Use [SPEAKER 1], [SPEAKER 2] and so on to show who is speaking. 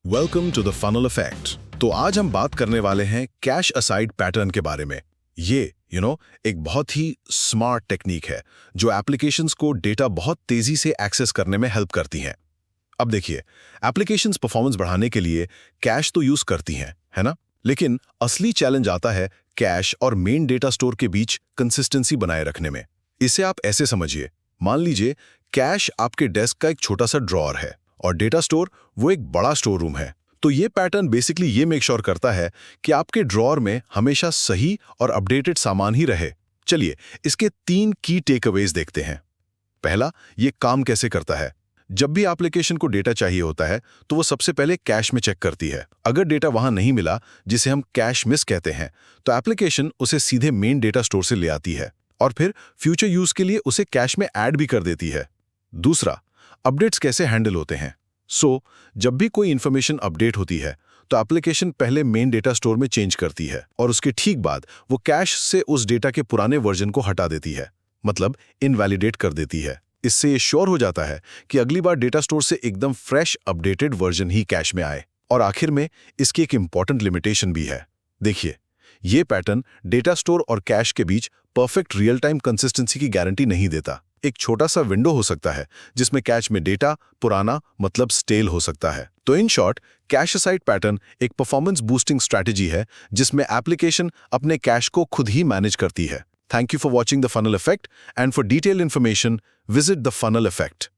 [SPEAKER 1] Welcome to the funnel effect. तो आज हम बात करने वाले हैं कैश असाइड पैटर्न के बारे में। ये एक बहुत ही स्मार्ट टेक्निक है जो एप्लीकेशंस को डेटा बहुत तेजी से एक्सेस करने में हेल्प करती हैं। अब देखिए, एप्लीकेशंस परफॉर्मेंस बढ़ाने के लिए कैश तो यूज करती हैं, है ना? लेकिन असली चैलेंज आता है कैश और मेन डेटा स्टोर के बीच कंसिस्टेंसी बनाए रखने में। इसे आप ऐसे समझिए, मान लीजिए कैश आपके डेस्क का एक छोटा सा ड्रॉअर है और डेटा स्टोर वो एक बड़ा स्टोर रूम है। तो ये पैटर्न बेसिकली ये मेक श्योर करता है कि आपके ड्रॉअर में हमेशा सही और अपडेटेड सामान ही रहे। चलिए, इसके 3 की टेकअवेज देखते हैं। पहला, ये काम कैसे करता है। जब भी एप्लीकेशन को डेटा चाहिए होता है तो वो सबसे पहले कैश में चेक करती है। अगर डेटा वहां नहीं मिला, जिसे हम कैश मिस कहते हैं, तो एप्लीकेशन उसे सीधे मेन डेटा स्टोर से ले आती है और फिर फ्यूचर यूज के लिए उसे कैश में ऐड भी कर देती है। दूसरा, अपडेट्स कैसे हैंडल होते हैं। जब भी कोई इंफॉर्मेशन अपडेट होती है तो एप्लीकेशन पहले मेन डेटा स्टोर में चेंज करती है और उसके ठीक बाद वो कैश से उस डेटा के पुराने वर्जन को हटा देती है, मतलब इनवैलिडेट कर देती है। इससे ये श्योर हो जाता है कि अगली बार डेटा स्टोर से एकदम फ्रेश अपडेटेड वर्जन ही कैश में आए। और आखिर में इसकी एक इंपॉर्टेंट लिमिटेशन भी है। देखिए, ये पैटर्न डेटा स्टोर और कैश के बीच परफेक्ट रियल टाइम कंसिस्टेंसी की गारंटी नहीं देता। एक छोटा सा विंडो हो सकता है जिसमें कैश में डेटा पुराना मतलब स्टेल हो सकता है। तो in short, cash aside pattern एक परफॉर्मेंस बूस्टिंग स्ट्रैटेजी है जिसमें एप्लीकेशन अपने कैश को खुद ही मैनेज करती है। Thank you for watching the funnel effect, and for detailed information visit the funnel effect.